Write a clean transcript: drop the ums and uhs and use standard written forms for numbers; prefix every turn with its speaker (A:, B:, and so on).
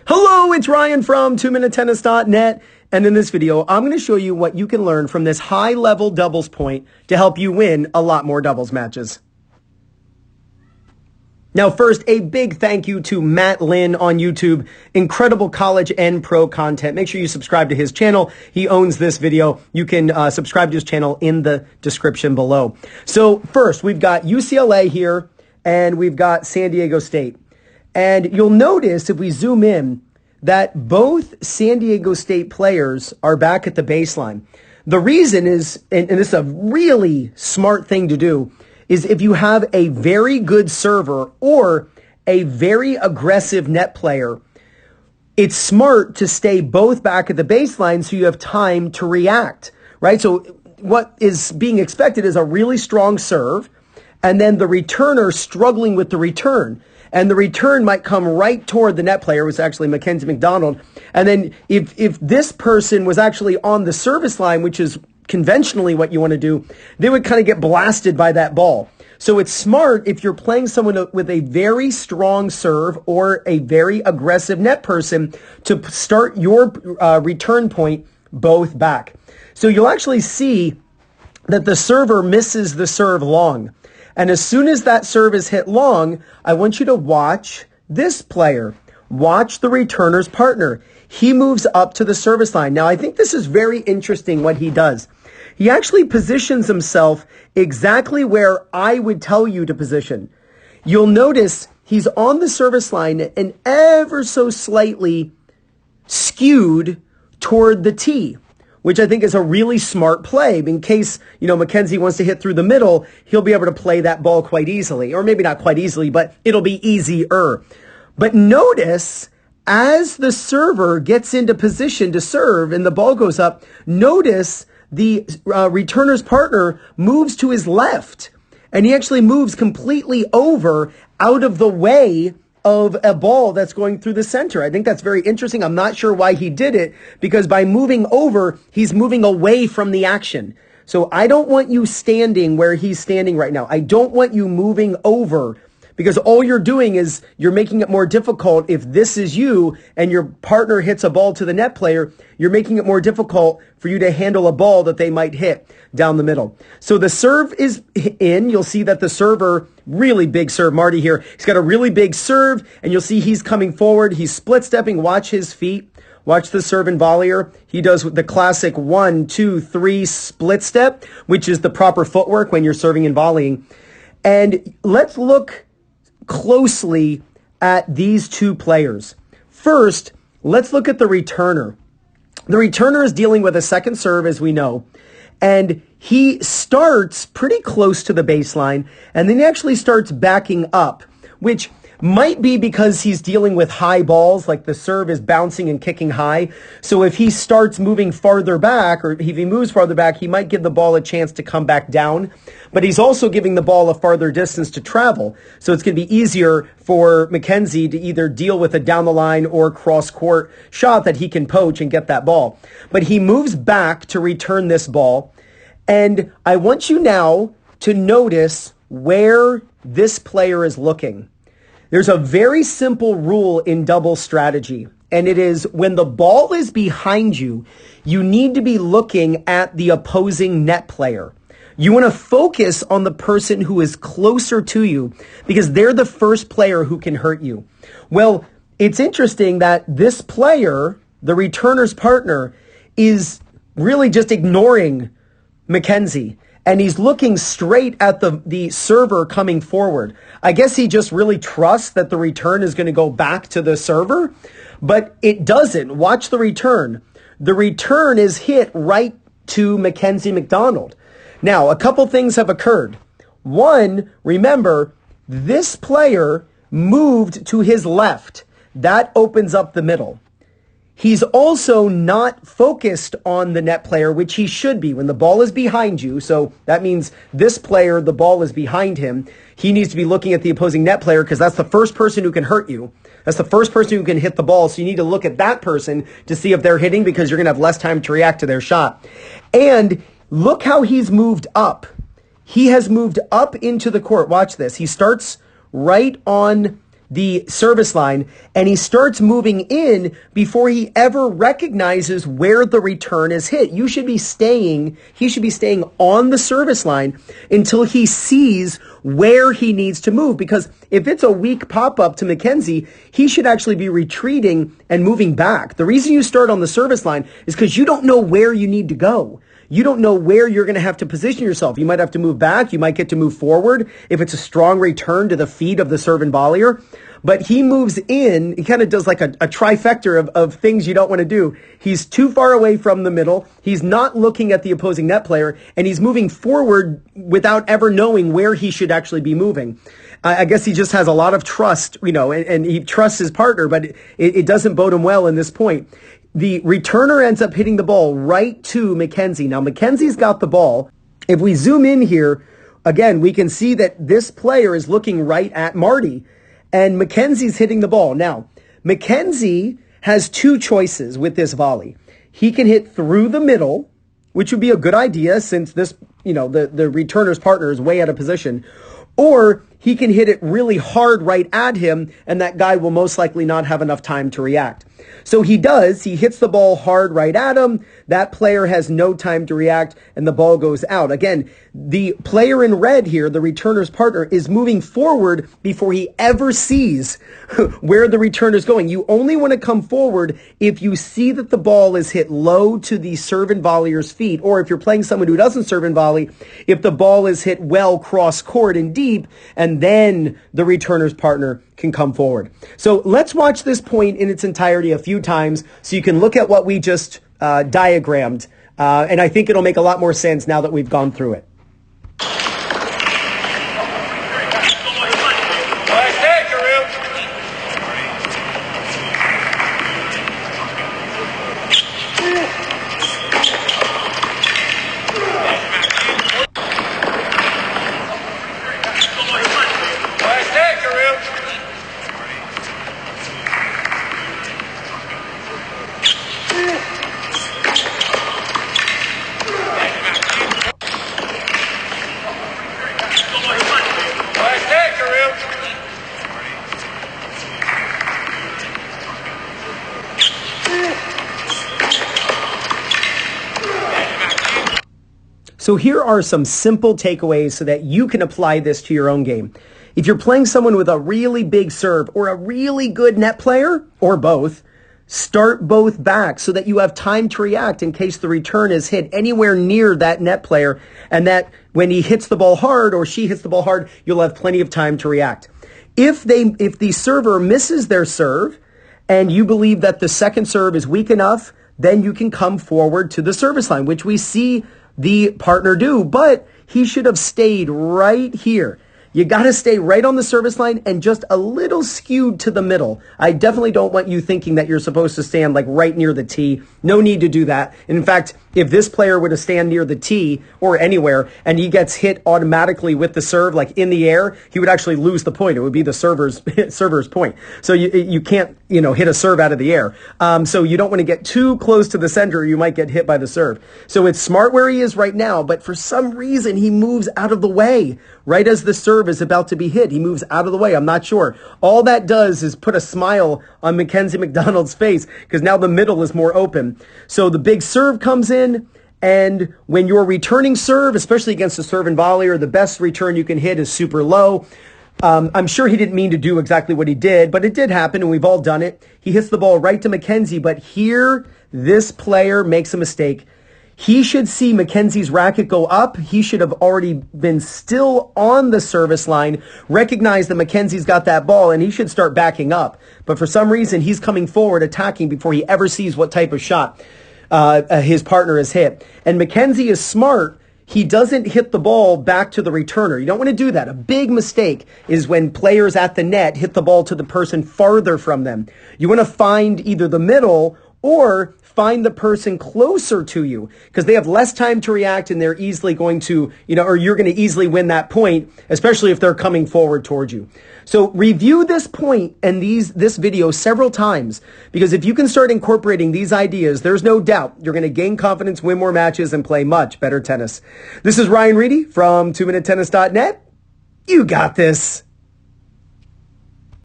A: Hello, it's Ryan from 2minutetennis.net, and in this video, I'm going to show you what you can learn from this high-level doubles point to help you win a lot more doubles matches. Now, first, a big thank you to Matt Lynn on YouTube. Incredible college and pro content. Make sure you subscribe to his channel. He owns this video. You can subscribe to his channel in the description below. So first, we've got UCLA here, and we've got San Diego State. And you'll notice if we zoom in that both San Diego State players are back at the baseline. The reason is, and this is a really smart thing to do, is if you have a very good server or a very aggressive net player, it's smart to stay both back at the baseline so you have time to react, right? So what is being expected is a really strong serve, and then the returner struggling with the return. And the return might come right toward the net player, was actually Mackenzie McDonald. And then if this person was actually on the service line, which is conventionally what you want to do, they would kind of get blasted by that ball. So it's smart if you're playing someone with a very strong serve or a very aggressive net person to start your return point both back. So you'll actually see that the server misses the serve long. And as soon as that serve is hit long, I want you to watch this player. Watch the returner's partner. He moves up to the service line. Now, I think this is very interesting what he does. He actually positions himself exactly where I would tell you to position. You'll notice he's on the service line and ever so slightly skewed toward the tee, which I think is a really smart play. In case, Mackenzie wants to hit through the middle, he'll be able to play that ball quite easily. Or maybe not quite easily, but it'll be easier. But notice, as the server gets into position to serve and the ball goes up, notice the returner's partner moves to his left. And he actually moves completely over out of the way of a ball that's going through the center. I think that's very interesting. I'm not sure why he did it, because by moving over, he's moving away from the action. So I don't want you standing where he's standing right now. I don't want you moving over, because all you're doing is you're making it more difficult. If this is you and your partner hits a ball to the net player, you're making it more difficult for you to handle a ball that they might hit down the middle. So the serve is in. You'll see that the server, really big serve, Marty here, he's got a really big serve, and you'll see he's coming forward. He's split stepping. Watch his feet. Watch the serve and volleyer. He does the classic 1, 2, 3 split step, which is the proper footwork when you're serving and volleying. And let's look closely at these two players. First, let's look at the returner. The returner is dealing with a second serve, as we know, and he starts pretty close to the baseline, and then he actually starts backing up, which might be because he's dealing with high balls, like the serve is bouncing and kicking high. So if he starts moving farther back, or if he moves farther back, he might give the ball a chance to come back down. But he's also giving the ball a farther distance to travel. So it's going to be easier for Mackenzie to either deal with a down the line or cross court shot that he can poach and get that ball. But he moves back to return this ball. And I want you now to notice where this player is looking. There's a very simple rule in double strategy, and it is when the ball is behind you, you need to be looking at the opposing net player. You want to focus on the person who is closer to you because they're the first player who can hurt you. Well, it's interesting that this player, the returner's partner, is really just ignoring Mackenzie. And he's looking straight at the server coming forward. I guess he just really trusts that the return is going to go back to the server, but it doesn't. Watch the return. The return is hit right to Mackenzie McDonald. Now, a couple things have occurred. One, remember, this player moved to his left. That opens up the middle. He's also not focused on the net player, which he should be when the ball is behind you. So that means this player, the ball is behind him. He needs to be looking at the opposing net player because that's the first person who can hurt you. That's the first person who can hit the ball. So you need to look at that person to see if they're hitting because you're going to have less time to react to their shot. And look how he's moved up. He has moved up into the court. Watch this. He starts right on the service line, and he starts moving in before he ever recognizes where the return is hit. He should be staying on the service line until he sees where he needs to move. Because if it's a weak pop-up to Mackenzie, he should actually be retreating and moving back. The reason you start on the service line is because you don't know where you need to go. You don't know where you're going to have to position yourself. You might have to move back. You might get to move forward if it's a strong return to the feet of the serve and volleyer. But he moves in. He kind of does like a trifecta of things you don't want to do. He's too far away from the middle. He's not looking at the opposing net player, and he's moving forward without ever knowing where he should actually be moving. I guess he just has a lot of trust, and he trusts his partner, but it doesn't bode him well in this point. The returner ends up hitting the ball right to Mackenzie. Now, Mackenzie's got the ball. If we zoom in here, again, we can see that this player is looking right at Marty, and Mackenzie's hitting the ball. Now, Mackenzie has two choices with this volley. He can hit through the middle, which would be a good idea since this, the returner's partner is way out of position, or he can hit it really hard right at him, and that guy will most likely not have enough time to react. So he does. He hits the ball hard right at him. That player has no time to react, and the ball goes out. Again, the player in red here, the returner's partner, is moving forward before he ever sees where the return is going. You only want to come forward if you see that the ball is hit low to the serve and volleyer's feet, or if you're playing someone who doesn't serve and volley, if the ball is hit well cross court and deep, and then the returner's partner can come forward. So let's watch this point in its entirety a few times so you can look at what we just diagrammed. And I think it'll make a lot more sense now that we've gone through it. So here are some simple takeaways so that you can apply this to your own game. If you're playing someone with a really big serve or a really good net player, or both, start both back so that you have time to react in case the return is hit anywhere near that net player, and that when he hits the ball hard or she hits the ball hard, you'll have plenty of time to react. If the server misses their serve and you believe that the second serve is weak enough, then you can come forward to the service line, which we see the partner do, but he should have stayed right here. You got to stay right on the service line and just a little skewed to the middle. I definitely don't want you thinking that you're supposed to stand like right near the tee. No need to do that. In fact, if this player were to stand near the tee or anywhere and he gets hit automatically with the serve, like in the air, he would actually lose the point. It would be the server's point. So you can't, hit a serve out of the air. So you don't want to get too close to the center. You might get hit by the serve. So it's smart where he is right now, but for some reason he moves out of the way right as the serve is about to be hit. He moves out of the way. I'm not sure. All that does is put a smile on Mackenzie McDonald's face because now the middle is more open. So the big serve comes in, and when you're returning serve, especially against a serve and volleyer, the best return you can hit is super low. I'm sure he didn't mean to do exactly what he did, but it did happen, and we've all done it. He hits the ball right to Mackenzie, but here this player makes a mistake. He should see Mackenzie's racket go up. He should have already been still on the service line, recognize that Mackenzie's got that ball, and he should start backing up. But for some reason, he's coming forward, attacking before he ever sees what type of shot his partner has hit. And Mackenzie is smart. He doesn't hit the ball back to the returner. You don't want to do that. A big mistake is when players at the net hit the ball to the person farther from them. You want to find either the middle or find the person closer to you because they have less time to react and they're easily going to, or you're going to easily win that point, especially if they're coming forward towards you. So review this point and this video several times because if you can start incorporating these ideas, there's no doubt you're going to gain confidence, win more matches, and play much better tennis. This is Ryan Reedy from 2minutetennis.net. You got this.